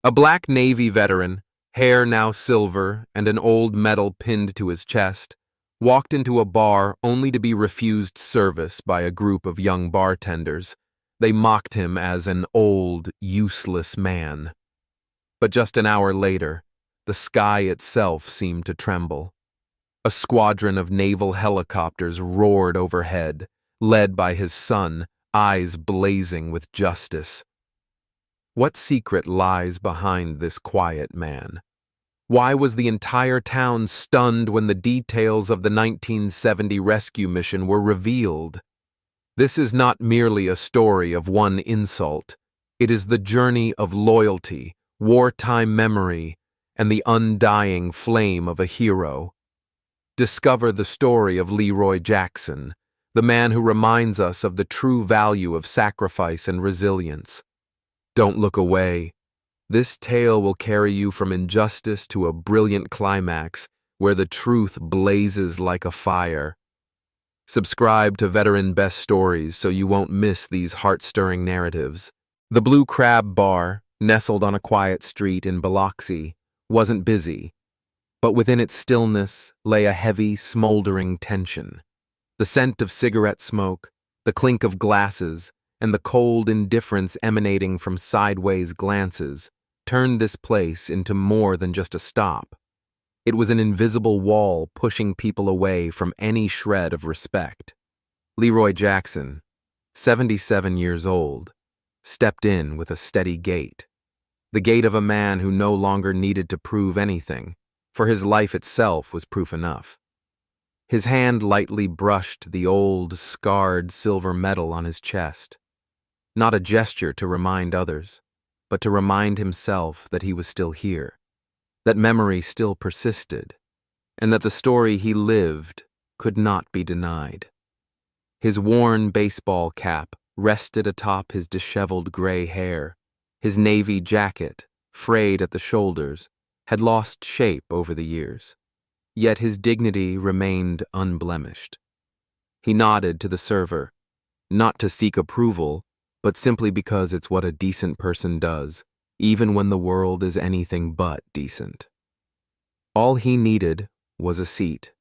A black Navy veteran, hair now silver and an old medal pinned to his chest, walked into a bar only to be refused service by a group of young bartenders. They mocked him as an old, useless man. But just an hour later, the sky itself seemed to tremble. A squadron of naval helicopters roared overhead, led by his son, eyes blazing with justice. What secret lies behind this quiet man? Why was the entire town stunned when the details of the 1970 rescue mission were revealed? This is not merely a story of one insult. It is the journey of loyalty, wartime memory, and the undying flame of a hero. Discover the story of Leroy Jackson, the man who reminds us of the true value of sacrifice and resilience. Don't look away. This tale will carry you from injustice to a brilliant climax where the truth blazes like a fire. Subscribe to Veteran Best Stories so you won't miss these heart-stirring narratives. The Blue Crab Bar, nestled on a quiet street in Biloxi, wasn't busy, but within its stillness lay a heavy, smoldering tension. The scent of cigarette smoke, the clink of glasses, and the cold indifference emanating from sideways glances turned this place into more than just a stop. It was an invisible wall pushing people away from any shred of respect. Leroy Jackson, 77 years old, stepped in with a steady gait. The gait of a man who no longer needed to prove anything, for his life itself was proof enough. His hand lightly brushed the old, scarred silver medal on his chest. Not a gesture to remind others, but to remind himself that he was still here, that memory still persisted, and that the story he lived could not be denied. His worn baseball cap rested atop his disheveled gray hair. His navy jacket, frayed at the shoulders, had lost shape over the years, yet his dignity remained unblemished. He nodded to the server, not to seek approval, but simply because it's what a decent person does, even when the world is anything but decent. All he needed was a seat,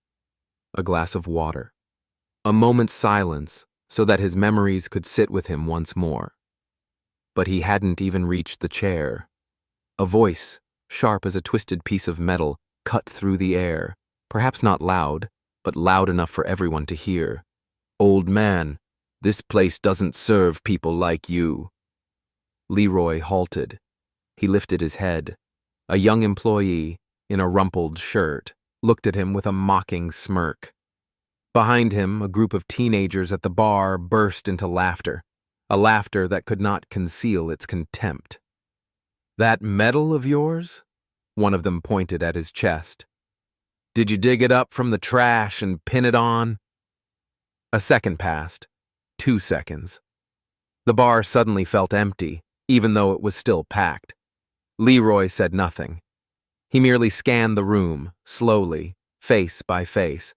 a glass of water, a moment's silence so that his memories could sit with him once more. But he hadn't even reached the chair. A voice, sharp as a twisted piece of metal, cut through the air, perhaps not loud, but loud enough for everyone to hear. "Old man, this place doesn't serve people like you." Leroy halted. He lifted his head. A young employee, in a rumpled shirt, looked at him with a mocking smirk. Behind him, a group of teenagers at the bar burst into laughter, a laughter that could not conceal its contempt. "That medal of yours?" One of them pointed at his chest. "Did you dig it up from the trash and pin it on?" A second passed. 2 seconds. The bar suddenly felt empty, even though it was still packed. Leroy said nothing. He merely scanned the room, slowly, face by face,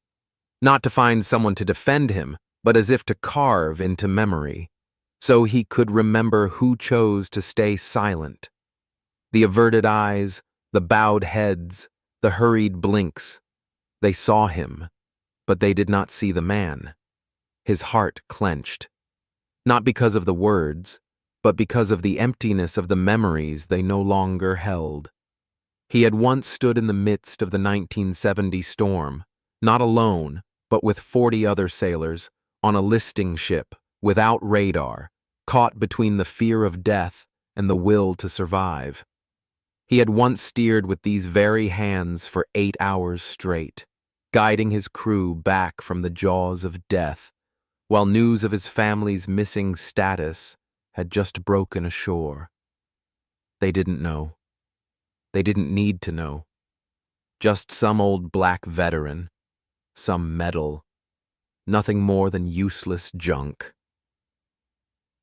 not to find someone to defend him, but as if to carve into memory, so he could remember who chose to stay silent. The averted eyes, the bowed heads, the hurried blinks. They saw him, but they did not see the man. His heart clenched, not because of the words, but because of the emptiness of the memories they no longer held. He had once stood in the midst of the 1970 storm, not alone, but with 40 other sailors, on a listing ship, without radar, caught between the fear of death and the will to survive. He had once steered with these very hands for 8 hours straight, guiding his crew back from the jaws of death, while news of his family's missing status had just broken ashore. They didn't know. They didn't need to know. Just some old black veteran, some medal, nothing more than useless junk.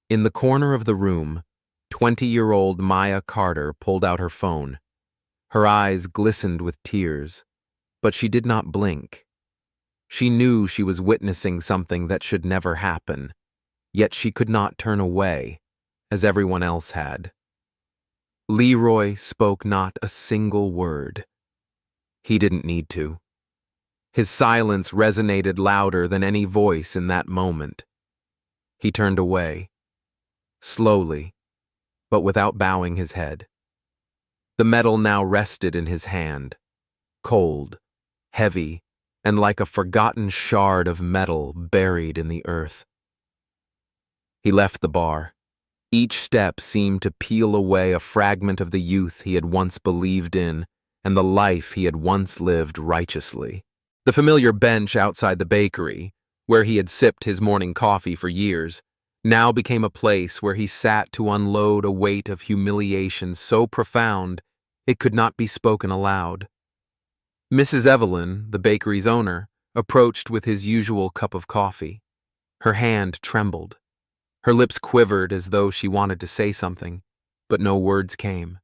In the corner of the room, 20-year-old Maya Carter pulled out her phone. Her eyes glistened with tears, but she did not blink. She knew she was witnessing something that should never happen, yet she could not turn away, as everyone else had. Leroy spoke not a single word. He didn't need to. His silence resonated louder than any voice in that moment. He turned away, slowly, but without bowing his head. The metal now rested in his hand, cold, heavy, and like a forgotten shard of metal buried in the earth. He left the bar. Each step seemed to peel away a fragment of the youth he had once believed in and the life he had once lived righteously. The familiar bench outside the bakery, where he had sipped his morning coffee for years, now became a place where he sat to unload a weight of humiliation so profound it could not be spoken aloud. Mrs. Evelyn, the bakery's owner, approached with his usual cup of coffee. Her hand trembled. Her lips quivered as though she wanted to say something, but no words came.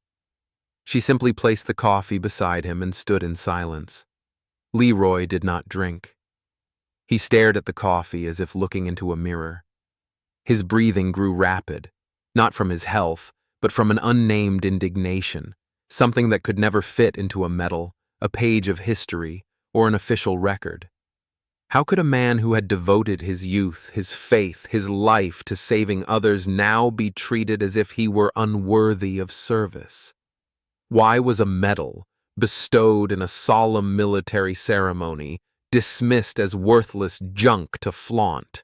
She simply placed the coffee beside him and stood in silence. Leroy did not drink. He stared at the coffee as if looking into a mirror. His breathing grew rapid, not from his health, but from an unnamed indignation, something that could never fit into a medal, a page of history, or an official record. How could a man who had devoted his youth, his faith, his life to saving others now be treated as if he were unworthy of service? Why was a medal, bestowed in a solemn military ceremony, dismissed as worthless junk to flaunt?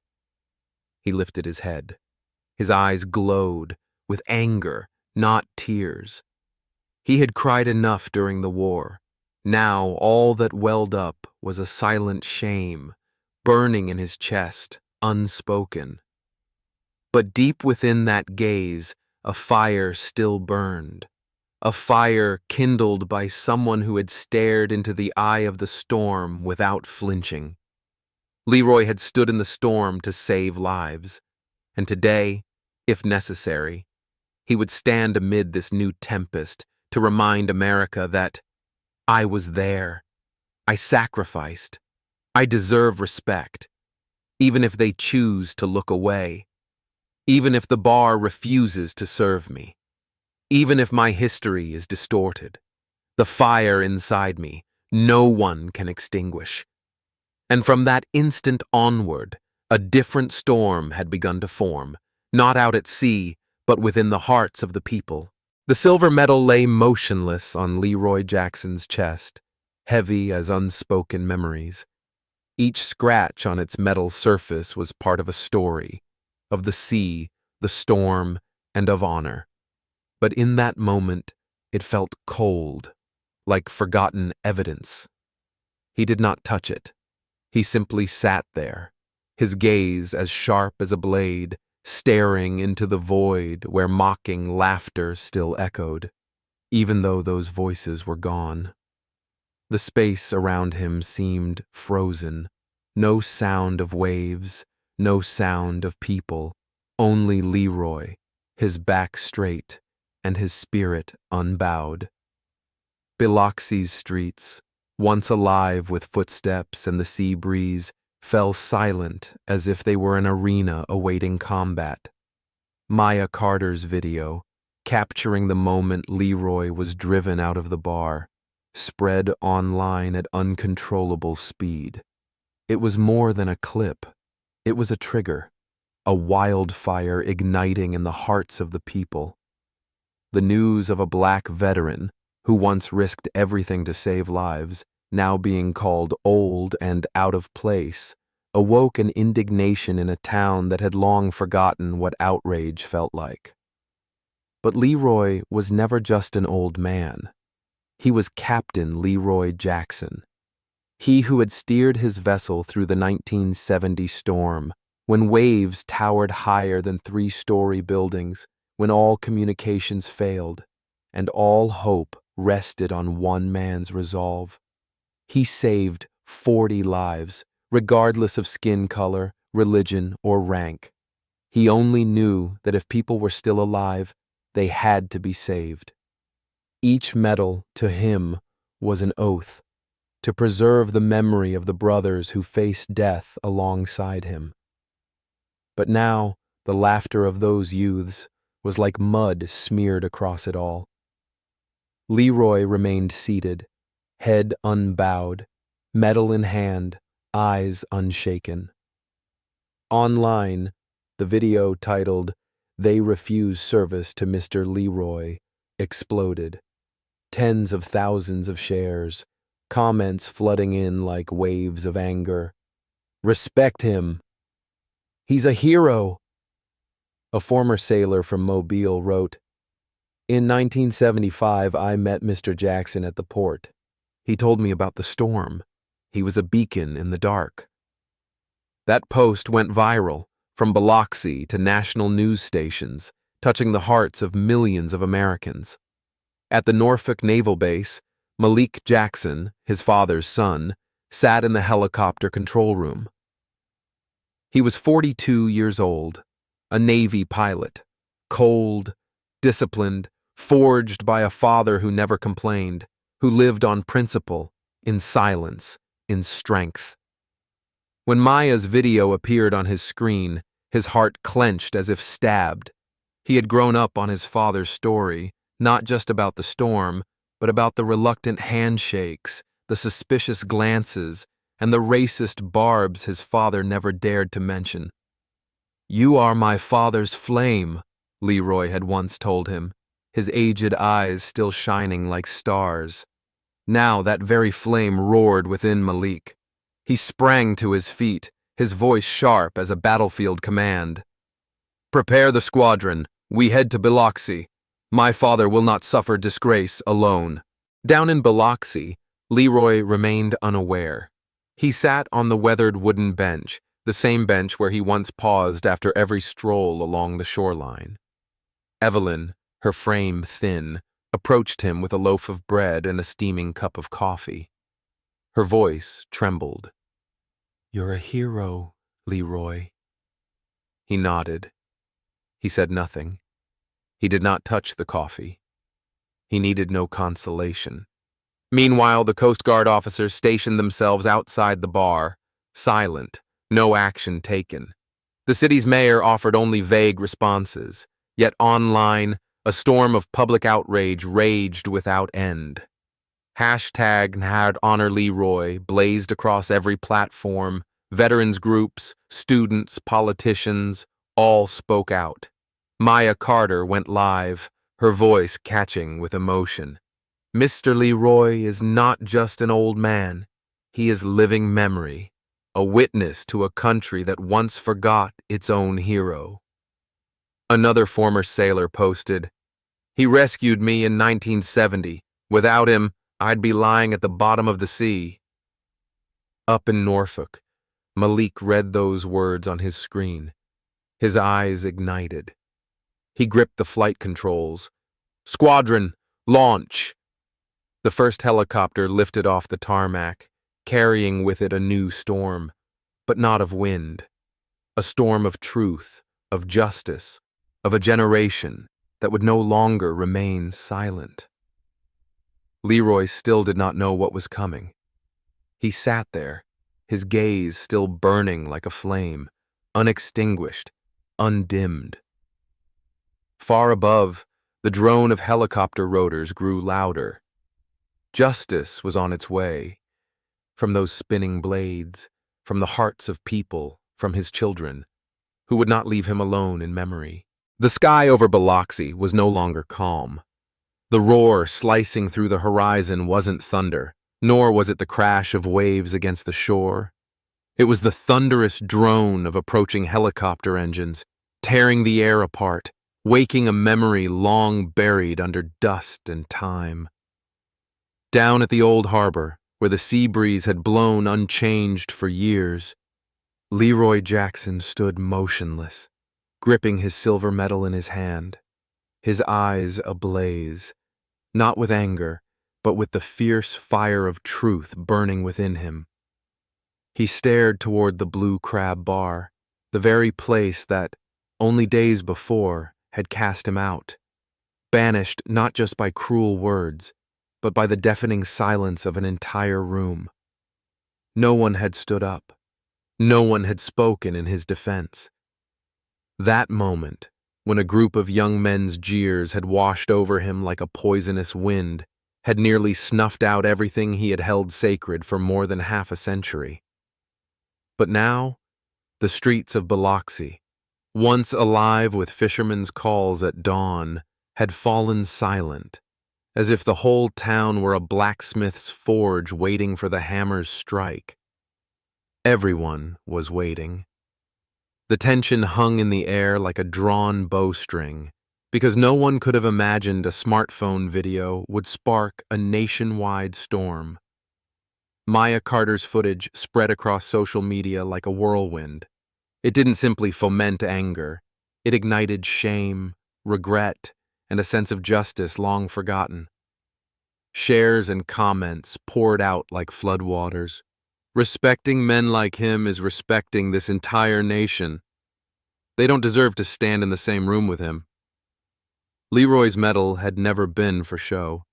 He lifted his head. His eyes glowed with anger, not tears. He had cried enough during the war. Now all that welled up was a silent shame, burning in his chest, unspoken. But deep within that gaze, a fire still burned. A fire kindled by someone who had stared into the eye of the storm without flinching. Leroy had stood in the storm to save lives, and today, if necessary, he would stand amid this new tempest to remind America that I was there, I sacrificed, I deserve respect, even if they choose to look away, even if the bar refuses to serve me. Even if my history is distorted, the fire inside me, no one can extinguish. And from that instant onward, a different storm had begun to form, not out at sea, but within the hearts of the people. The silver medal lay motionless on Leroy Jackson's chest, heavy as unspoken memories. Each scratch on its metal surface was part of a story, of the sea, the storm, and of honor. But in that moment, it felt cold, like forgotten evidence. He did not touch it. He simply sat there, his gaze as sharp as a blade, staring into the void where mocking laughter still echoed, even though those voices were gone. The space around him seemed frozen, no sound of waves, no sound of people, only Leroy, his back straight, and his spirit unbowed. Biloxi's streets, once alive with footsteps and the sea breeze, fell silent as if they were an arena awaiting combat. Maya Carter's video, capturing the moment Leroy was driven out of the bar, spread online at uncontrollable speed. It was more than a clip. It was a trigger, a wildfire igniting in the hearts of the people. The news of a black veteran, who once risked everything to save lives, now being called old and out of place, awoke an indignation in a town that had long forgotten what outrage felt like. But Leroy was never just an old man. He was Captain Leroy Jackson. He who had steered his vessel through the 1970 storm, when waves towered higher than three-story buildings, when all communications failed, and all hope rested on one man's resolve. He saved 40 lives, regardless of skin color, religion, or rank. He only knew that if people were still alive, they had to be saved. Each medal, to him, was an oath, to preserve the memory of the brothers who faced death alongside him. But now, the laughter of those youths was like mud smeared across it all. Leroy remained seated, head unbowed, medal in hand, eyes unshaken. Online, the video titled, "They Refuse Service to Mr. Leroy," exploded. Tens of thousands of shares, comments flooding in like waves of anger. "Respect him. He's a hero." A former sailor from Mobile wrote, "In 1975, I met Mr. Jackson at the port. He told me about the storm. He was a beacon in the dark." That post went viral, from Biloxi to national news stations, touching the hearts of millions of Americans. At the Norfolk Naval Base, Malik Jackson, his father's son, sat in the helicopter control room. He was 42 years old, a Navy pilot, cold, disciplined, forged by a father who never complained, who lived on principle, in silence, in strength. When Maya's video appeared on his screen, his heart clenched as if stabbed. He had grown up on his father's story, not just about the storm, but about the reluctant handshakes, the suspicious glances, and the racist barbs his father never dared to mention. "You are my father's flame," Leroy had once told him, his aged eyes still shining like stars. Now that very flame roared within Malik. He sprang to his feet, his voice sharp as a battlefield command. "Prepare the squadron. We head to Biloxi. My father will not suffer disgrace alone." Down in Biloxi, Leroy remained unaware. He sat on the weathered wooden bench, the same bench where he once paused after every stroll along the shoreline. Evelyn, her frame thin, approached him with a loaf of bread and a steaming cup of coffee. Her voice trembled. "You're a hero, Leroy." He nodded. He said nothing. He did not touch the coffee. He needed no consolation. Meanwhile, the Coast Guard officers stationed themselves outside the bar, silent, no action taken. The city's mayor offered only vague responses, yet online, a storm of public outrage raged without end. #NHonor blazed across every platform. Veterans groups, students, politicians, all spoke out. Maya Carter went live, her voice catching with emotion. "Mr. Leroy is not just an old man. He is living memory, a witness to a country that once forgot its own hero." Another former sailor posted, "He rescued me in 1970. Without him, I'd be lying at the bottom of the sea." Up in Norfolk, Malik read those words on his screen. His eyes ignited. He gripped the flight controls. "Squadron, launch!" The first helicopter lifted off the tarmac, carrying with it a new storm, but not of wind. A storm of truth, of justice, of a generation that would no longer remain silent. Leroy still did not know what was coming. He sat there, his gaze still burning like a flame, unextinguished, undimmed. Far above, the drone of helicopter rotors grew louder. Justice was on its way, from those spinning blades, from the hearts of people, from his children, who would not leave him alone in memory. The sky over Biloxi was no longer calm. The roar slicing through the horizon wasn't thunder, nor was it the crash of waves against the shore. It was the thunderous drone of approaching helicopter engines, tearing the air apart, waking a memory long buried under dust and time. Down at the old harbor, where the sea breeze had blown unchanged for years, Leroy Jackson stood motionless, gripping his silver medal in his hand, his eyes ablaze, not with anger, but with the fierce fire of truth burning within him. He stared toward the Blue Crab Bar, the very place that, only days before, had cast him out, banished not just by cruel words, but by the deafening silence of an entire room. No one had stood up. No one had spoken in his defense. That moment, when a group of young men's jeers had washed over him like a poisonous wind, had nearly snuffed out everything he had held sacred for more than half a century. But now, the streets of Biloxi, once alive with fishermen's calls at dawn, had fallen silent, as if the whole town were a blacksmith's forge waiting for the hammer's strike. Everyone was waiting. The tension hung in the air like a drawn bowstring, because no one could have imagined a smartphone video would spark a nationwide storm. Maya Carter's footage spread across social media like a whirlwind. It didn't simply foment anger. It ignited shame, regret, and a sense of justice long forgotten. Shares and comments poured out like floodwaters. Respecting men like him is respecting this entire nation. They don't deserve to stand in the same room with him. Leroy's medal had never been for show.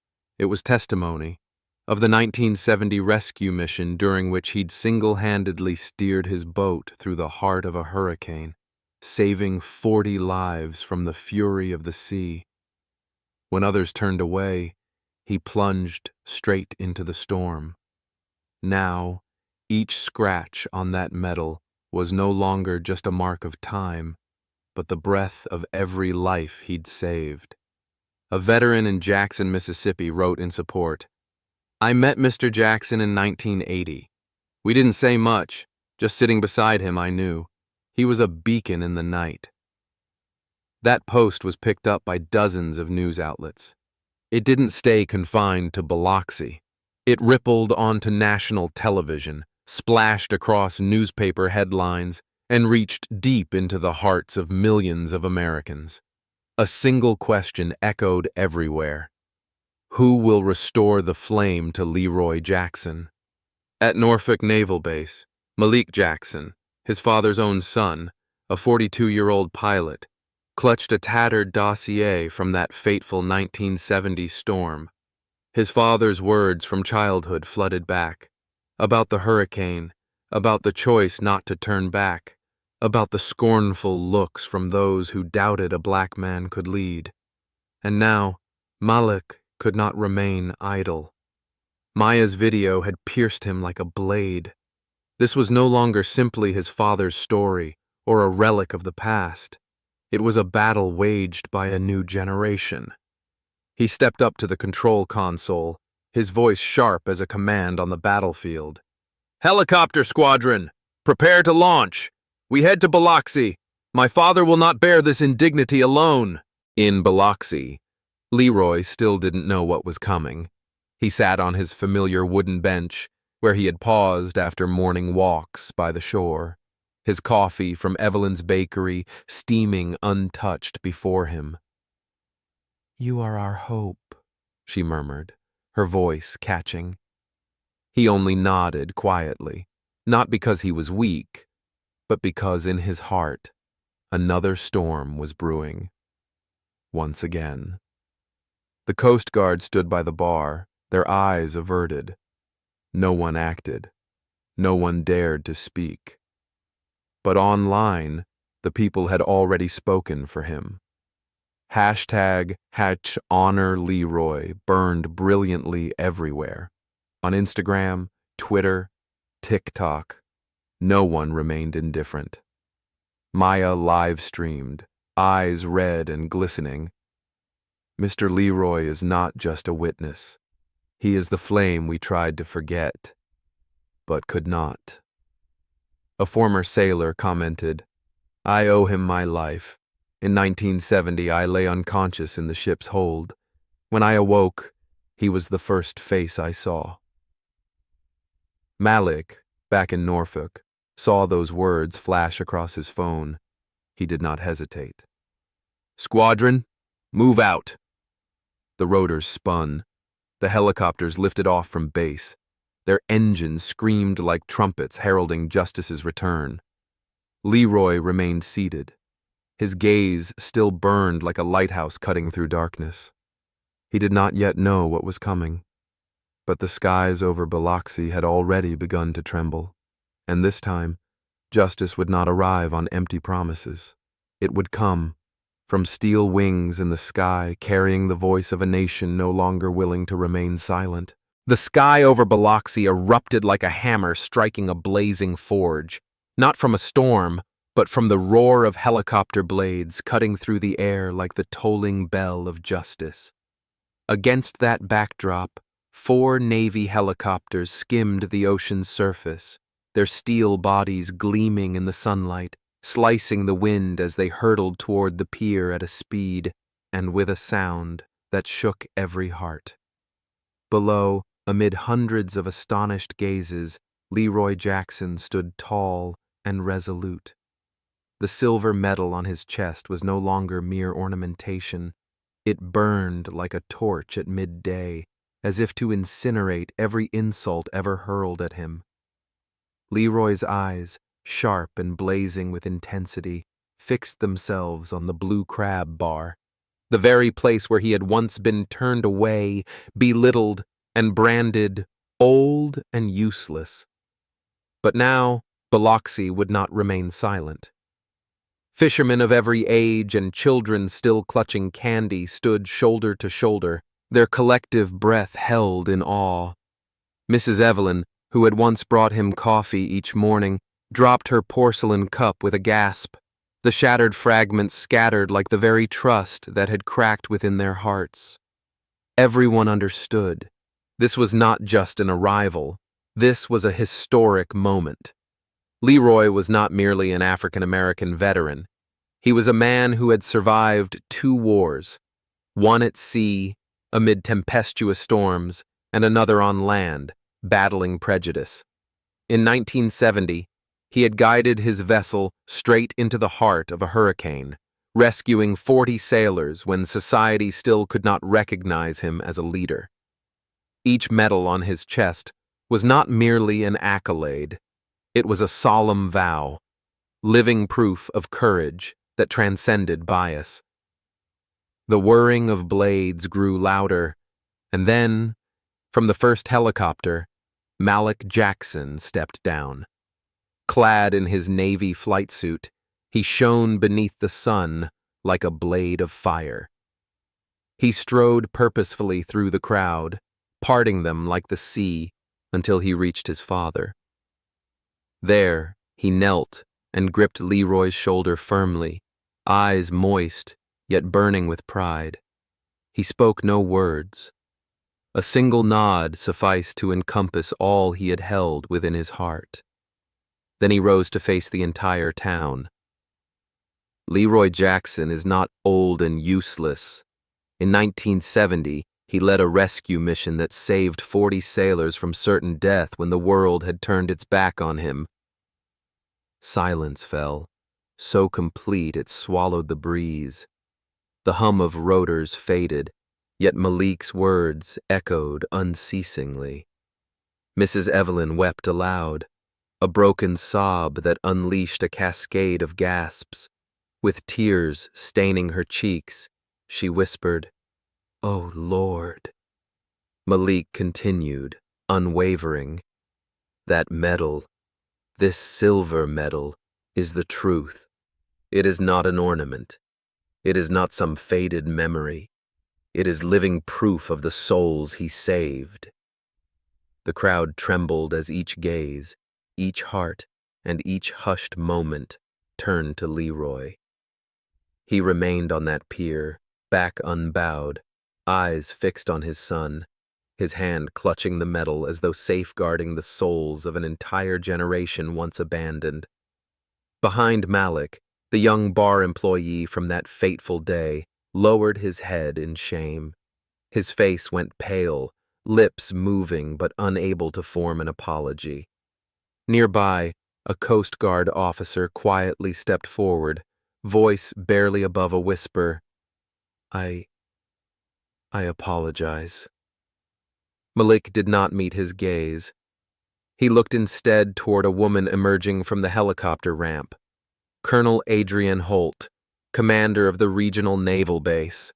It was testimony of the 1970 rescue mission during which he'd single-handedly steered his boat through the heart of a hurricane, saving 40 lives from the fury of the sea. When others turned away, he plunged straight into the storm. Now, each scratch on that medal was no longer just a mark of time, but the breath of every life he'd saved. A veteran in Jackson, Mississippi wrote in support, "I met Mr. Jackson in 1980. We didn't say much, just sitting beside him I knew. He was a beacon in the night." That post was picked up by dozens of news outlets. It didn't stay confined to Biloxi. It rippled onto national television, splashed across newspaper headlines, and reached deep into the hearts of millions of Americans. A single question echoed everywhere. Who will restore the flame to Leroy Jackson? At Norfolk Naval Base, Malik Jackson, his father's own son, a 42-year-old pilot, clutched a tattered dossier from that fateful 1970 storm. His father's words from childhood flooded back, about the hurricane, about the choice not to turn back, about the scornful looks from those who doubted a black man could lead. And now, Malik could not remain idle. Maya's video had pierced him like a blade. This was no longer simply his father's story or a relic of the past. It was a battle waged by a new generation. He stepped up to the control console, his voice sharp as a command on the battlefield. "Helicopter squadron, prepare to launch. We head to Biloxi. My father will not bear this indignity alone." In Biloxi, Leroy still didn't know what was coming. He sat on his familiar wooden bench, where he had paused after morning walks by the shore, his coffee from Evelyn's bakery steaming untouched before him. "You are our hope," she murmured, her voice catching. He only nodded quietly, not because he was weak, but because in his heart, another storm was brewing. Once again. The Coast Guard stood by the bar, their eyes averted. No one acted. No one dared to speak. But online, the people had already spoken for him. #HonorLeroy burned brilliantly everywhere. On Instagram, Twitter, TikTok, no one remained indifferent. Maya live-streamed, eyes red and glistening. Mr. Leroy is not just a witness. He is the flame we tried to forget, but could not. A former sailor commented, "I owe him my life. In 1970, I lay unconscious in the ship's hold. When I awoke, he was the first face I saw." Malik, back in Norfolk, saw those words flash across his phone. He did not hesitate. "Squadron, move out." The rotors spun. The helicopters lifted off from base. Their engines screamed like trumpets heralding justice's return. Leroy remained seated. His gaze still burned like a lighthouse cutting through darkness. He did not yet know what was coming. But the skies over Biloxi had already begun to tremble. And this time, justice would not arrive on empty promises. It would come, from steel wings in the sky, carrying the voice of a nation no longer willing to remain silent. The sky over Biloxi erupted like a hammer striking a blazing forge, not from a storm, but from the roar of helicopter blades cutting through the air like the tolling bell of justice. Against that backdrop, 4 Navy helicopters skimmed the ocean's surface, their steel bodies gleaming in the sunlight, slicing the wind as they hurtled toward the pier at a speed and with a sound that shook every heart. Below, amid hundreds of astonished gazes, Leroy Jackson stood tall and resolute. The silver medal on his chest was no longer mere ornamentation. It burned like a torch at midday, as if to incinerate every insult ever hurled at him. Leroy's eyes, sharp and blazing with intensity, fixed themselves on the Blue Crab bar, the very place where he had once been turned away, belittled, and branded old and useless. But now, Biloxi would not remain silent. Fishermen of every age and children still clutching candy stood shoulder to shoulder, their collective breath held in awe. Mrs. Evelyn, who had once brought him coffee each morning, dropped her porcelain cup with a gasp, the shattered fragments scattered like the very trust that had cracked within their hearts. Everyone understood. This was not just an arrival. This was a historic moment. Leroy was not merely an African-American veteran. He was a man who had survived 2 wars, one at sea, amid tempestuous storms, and another on land, battling prejudice. In 1970, he had guided his vessel straight into the heart of a hurricane, rescuing 40 sailors when society still could not recognize him as a leader. Each medal on his chest was not merely an accolade. It was a solemn vow, living proof of courage that transcended bias. The whirring of blades grew louder, and then, from the first helicopter, Malik Jackson stepped down. Clad in his Navy flight suit, he shone beneath the sun like a blade of fire. He strode purposefully through the crowd, parting them like the sea until he reached his father. There, he knelt and gripped Leroy's shoulder firmly, eyes moist yet burning with pride. He spoke no words. A single nod sufficed to encompass all he had held within his heart. Then he rose to face the entire town. Leroy Jackson is not old and useless. In 1970, he led a rescue mission that saved 40 sailors from certain death when the world had turned its back on him. Silence fell, so complete it swallowed the breeze. The hum of rotors faded, yet Malik's words echoed unceasingly. Mrs. Evelyn wept aloud, a broken sob that unleashed a cascade of gasps. With tears staining her cheeks, she whispered, "Oh, Lord." Malik continued, unwavering, "That medal, this silver medal, is the truth. It is not an ornament. It is not some faded memory. It is living proof of the souls he saved." The crowd trembled as each gaze, each heart, and each hushed moment turned to Leroy. He remained on that pier, back unbowed, eyes fixed on his son, his hand clutching the medal as though safeguarding the souls of an entire generation once abandoned. Behind Malik, the young bar employee from that fateful day lowered his head in shame. His face went pale, lips moving but unable to form an apology. Nearby, a Coast Guard officer quietly stepped forward, voice barely above a whisper, I apologize." Malik did not meet his gaze. He looked instead toward a woman emerging from the helicopter ramp, Colonel Adrian Holt, commander of the regional naval base.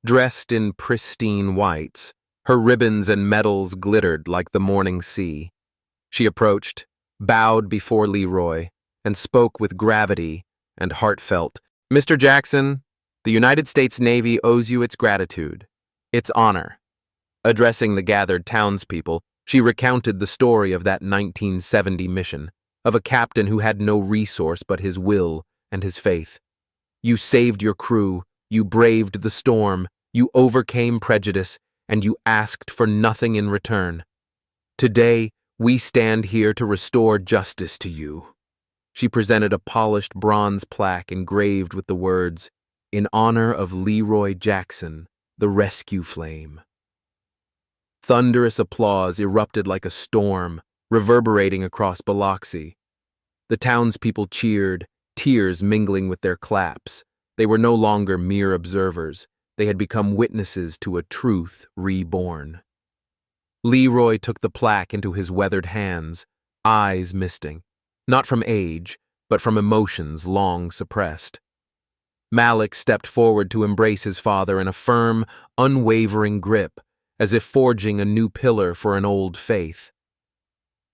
Dressed in pristine whites, her ribbons and medals glittered like the morning sea. She approached, bowed before Leroy, and spoke with gravity and heartfelt. "Mr. Jackson," The United States Navy owes you its gratitude, its honor. Addressing the gathered townspeople, she recounted the story of that 1970 mission, of a captain who had no resource but his will and his faith. You saved your crew, you braved the storm, you overcame prejudice, and you asked for nothing in return. Today, we stand here to restore justice to you. She presented a polished bronze plaque engraved with the words, "In honor of Leroy Jackson, the rescue flame." Thunderous applause erupted like a storm, reverberating across Biloxi. The townspeople cheered, tears mingling with their claps. They were no longer mere observers. They had become witnesses to a truth reborn. Leroy took the plaque into his weathered hands, eyes misting, not from age, but from emotions long suppressed. Malik stepped forward to embrace his father in a firm, unwavering grip, as if forging a new pillar for an old faith.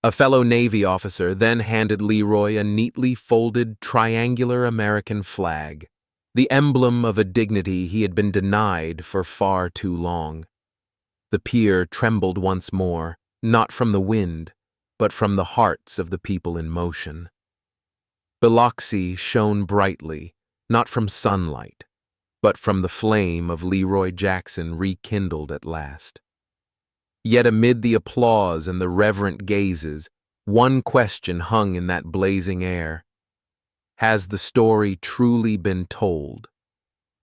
A fellow Navy officer then handed Leroy a neatly folded triangular American flag, the emblem of a dignity he had been denied for far too long. The pier trembled once more, not from the wind, but from the hearts of the people in motion. Biloxi shone brightly, not from sunlight, but from the flame of Leroy Jackson rekindled at last. Yet amid the applause and the reverent gazes, one question hung in that blazing air. Has the story truly been told?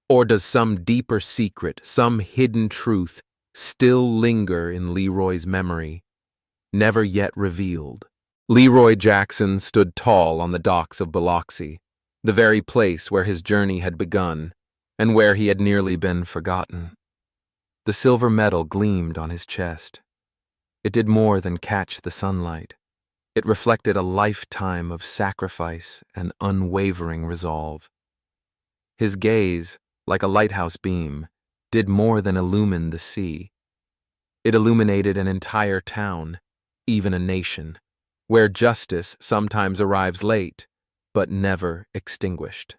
Or does some deeper secret, some hidden truth, still linger in Leroy's memory, never yet revealed? Leroy Jackson stood tall on the docks of Biloxi, the very place where his journey had begun, and where he had nearly been forgotten. The silver medal gleamed on his chest. It did more than catch the sunlight. It reflected a lifetime of sacrifice and unwavering resolve. His gaze, like a lighthouse beam, did more than illumine the sea. It illuminated an entire town, even a nation, where justice sometimes arrives late, but never extinguished.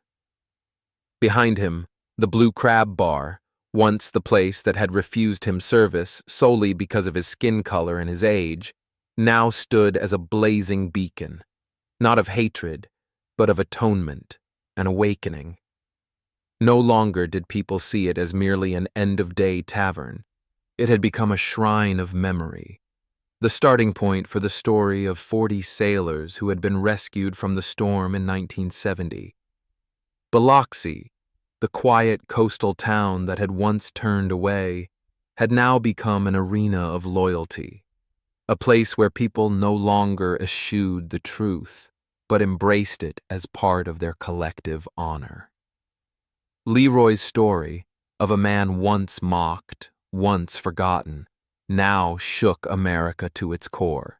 Behind him, the Blue Crab Bar, once the place that had refused him service solely because of his skin color and his age, now stood as a blazing beacon, not of hatred, but of atonement and awakening. No longer did people see it as merely an end-of-day tavern. It had become a shrine of memory, the starting point for the story of 40 sailors who had been rescued from the storm in 1970. Biloxi, the quiet coastal town that had once turned away, had now become an arena of loyalty, a place where people no longer eschewed the truth, but embraced it as part of their collective honor. Leroy's story, of a man once mocked, once forgotten, now shook America to its core.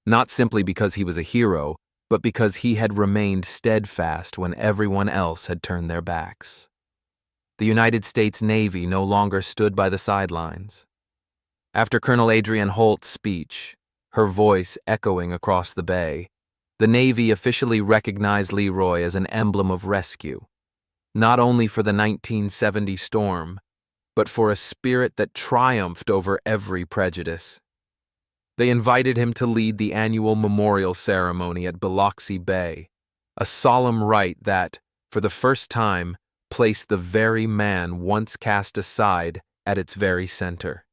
Not simply because he was a hero, but because he had remained steadfast when everyone else had turned their backs. The United States Navy no longer stood by the sidelines. After Colonel Adrienne Holt's speech, her voice echoing across the bay, the Navy officially recognized Leroy as an emblem of rescue, not only for the 1970 storm, but for a spirit that triumphed over every prejudice. They invited him to lead the annual memorial ceremony at Biloxi Bay, a solemn rite that, for the first time, placed the very man once cast aside at its very center.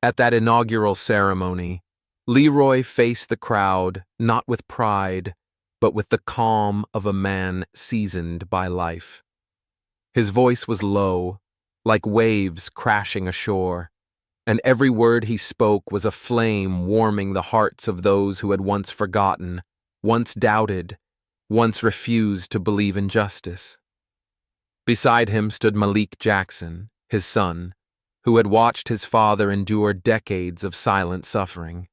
At that inaugural ceremony, Leroy faced the crowd not with pride, but with the calm of a man seasoned by life. His voice was low, like waves crashing ashore, and every word he spoke was a flame warming the hearts of those who had once forgotten, once doubted, once refused to believe in justice. Beside him stood Malik Jackson, his son, who had watched his father endure decades of silent suffering.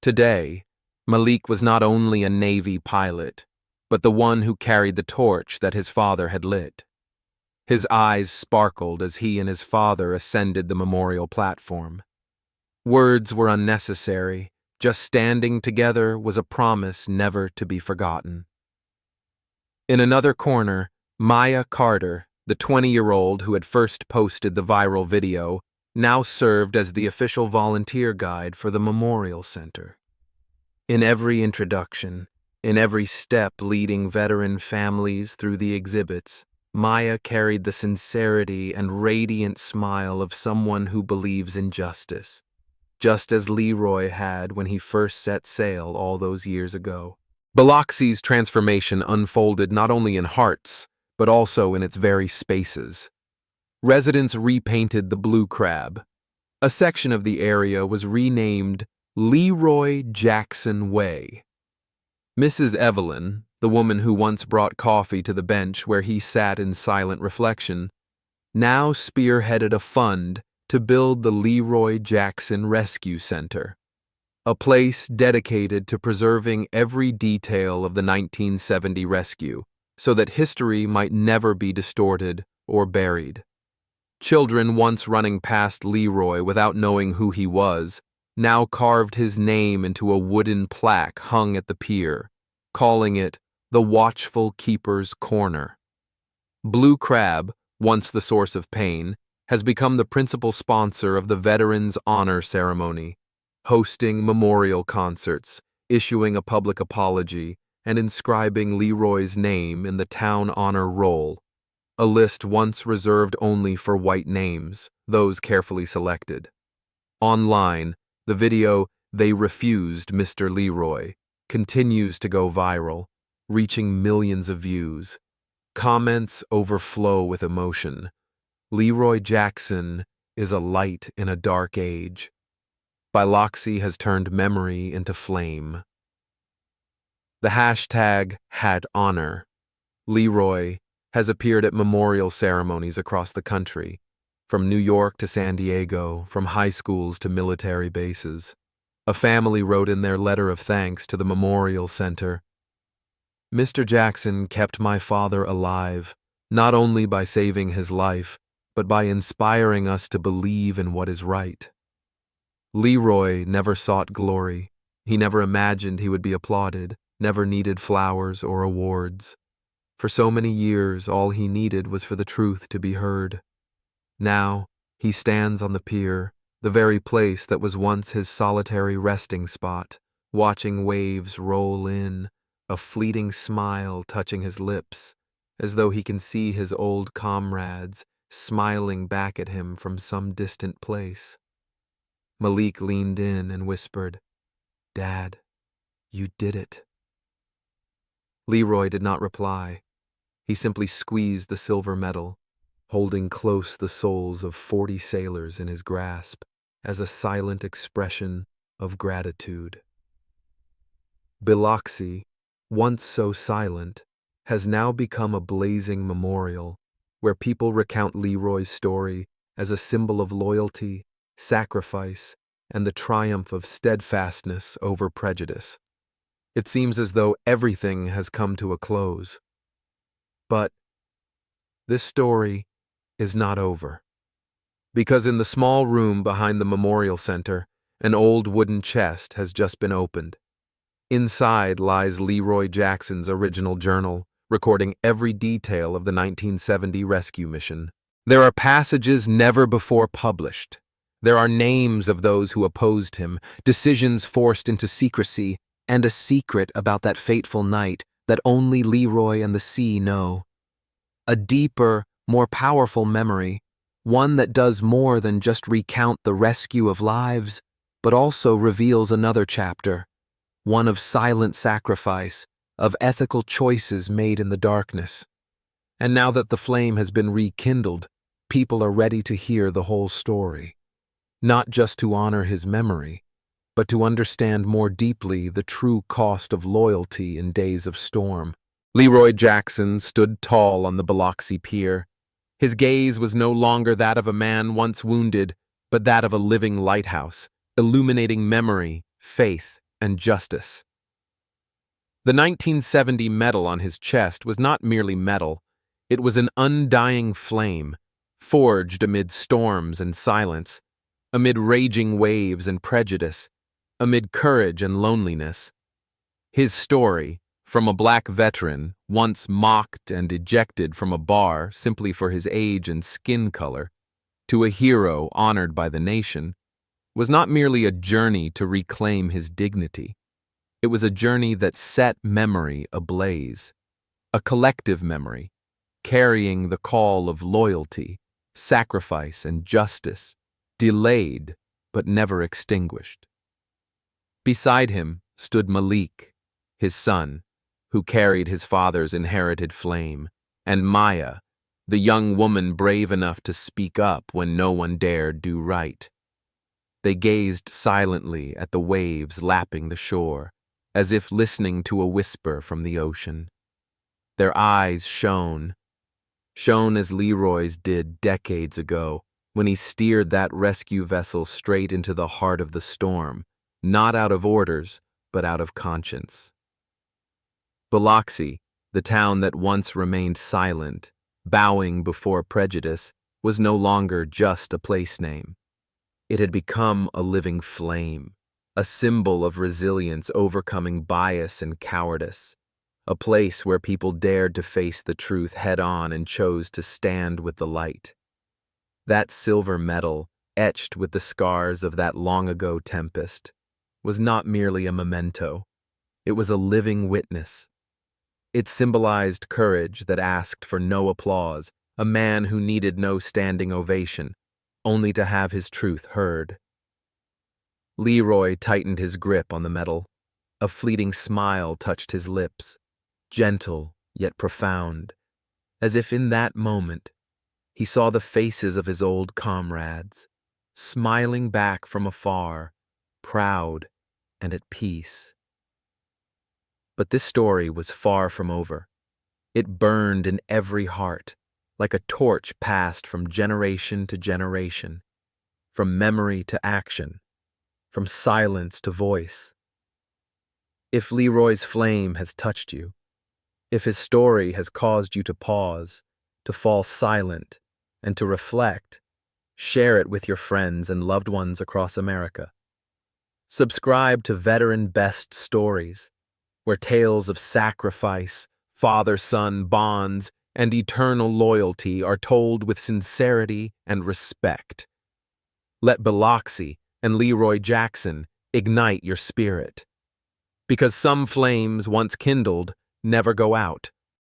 Today, Malik was not only a Navy pilot, but the one who carried the torch that his father had lit. His eyes sparkled as he and his father ascended the memorial platform. Words were unnecessary. Just standing together was a promise never to be forgotten. In another corner, Maya Carter, The 20-year-old who had first posted the viral video now served as the official volunteer guide for the Memorial Center. In every introduction, in every step leading veteran families through the exhibits, Maya carried the sincerity and radiant smile of someone who believes in justice, just as Leroy had when he first set sail all those years ago. Biloxi's transformation unfolded not only in hearts, but also in its very spaces. Residents repainted the Blue Crab. A section of the area was renamed Leroy Jackson Way. Mrs. Evelyn, the woman who once brought coffee to the bench where he sat in silent reflection, now spearheaded a fund to build the Leroy Jackson Rescue Center, a place dedicated to preserving every detail of the 1970 rescue so that history might never be distorted or buried. Children once running past Leroy without knowing who he was now carved his name into a wooden plaque hung at the pier, calling it the Watchful Keeper's Corner. Blue Crab, once the source of pain, has become the principal sponsor of the Veterans Honor Ceremony, hosting memorial concerts, issuing a public apology, and inscribing Leroy's name in the town honor roll, a list once reserved only for white names, those carefully selected. Online, the video, "They Refused Mr. Leroy," continues to go viral, reaching millions of views. Comments overflow with emotion. Leroy Jackson is a light in a dark age. Biloxi has turned memory into flame. The hashtag #HadHonor. Leroy has appeared at memorial ceremonies across the country, from New York to San Diego, from high schools to military bases. A family wrote in their letter of thanks to the Memorial Center, "Mr. Jackson kept my father alive, not only by saving his life, but by inspiring us to believe in what is right." Leroy never sought glory. He never imagined he would be applauded, never needed flowers or awards. For so many years, all he needed was for the truth to be heard. Now, he stands on the pier, the very place that was once his solitary resting spot, watching waves roll in, a fleeting smile touching his lips, as though he can see his old comrades smiling back at him from some distant place. Malik leaned in and whispered, "Dad, you did it." Leroy did not reply. He simply squeezed the silver medal, holding close the souls of 40 sailors in his grasp as a silent expression of gratitude. Biloxi, once so silent, has now become a blazing memorial where people recount Leroy's story as a symbol of loyalty, sacrifice, and the triumph of steadfastness over prejudice. It seems as though everything has come to a close. But this story is not over. Because in the small room behind the Memorial Center, an old wooden chest has just been opened. Inside lies Leroy Jackson's original journal, recording every detail of the 1970 rescue mission. There are passages never before published. There are names of those who opposed him, decisions forced into secrecy, and a secret about that fateful night that only Leroy and the sea know. A deeper, more powerful memory, one that does more than just recount the rescue of lives, but also reveals another chapter, one of silent sacrifice, of ethical choices made in the darkness. And now that the flame has been rekindled, people are ready to hear the whole story, not just to honor his memory, but to understand more deeply the true cost of loyalty in days of storm. Leroy Jackson stood tall on the Biloxi pier. His gaze was no longer that of a man once wounded, but that of a living lighthouse, illuminating memory, faith, and justice. The 1970 medal on his chest was not merely metal, it was an undying flame, forged amid storms and silence, amid raging waves and prejudice, amid courage and loneliness. His story, From a black veteran, once mocked and ejected from a bar simply for his age and skin color, to a hero honored by the nation, was not merely a journey to reclaim his dignity. It was a journey that set memory ablaze, a collective memory, carrying the call of loyalty, sacrifice, and justice, delayed but never extinguished. Beside him stood Malik, his son, who carried his father's inherited flame, and Maya, the young woman brave enough to speak up when no one dared do right. They gazed silently at the waves lapping the shore, as if listening to a whisper from the ocean. Their eyes shone as Leroy's did decades ago, when he steered that rescue vessel straight into the heart of the storm, not out of orders, but out of conscience. Biloxi, the town that once remained silent, bowing before prejudice, was no longer just a place name. It had become a living flame, a symbol of resilience overcoming bias and cowardice, a place where people dared to face the truth head-on and chose to stand with the light. That silver medal, etched with the scars of that long-ago tempest, was not merely a memento. It was a living witness. It symbolized courage that asked for no applause, a man who needed no standing ovation, only to have his truth heard. Leroy tightened his grip on the medal. A fleeting smile touched his lips, gentle yet profound, as if in that moment he saw the faces of his old comrades, smiling back from afar, proud and at peace. But this story was far from over. It burned in every heart, like a torch passed from generation to generation, from memory to action, from silence to voice. If Leroy's flame has touched you, if his story has caused you to pause, to fall silent, and to reflect, share it with your friends and loved ones across America. Subscribe to Veteran Best Stories, where tales of sacrifice, father-son bonds, and eternal loyalty are told with sincerity and respect. Let Biloxi and Leroy Jackson ignite your spirit. Because some flames once kindled never go out.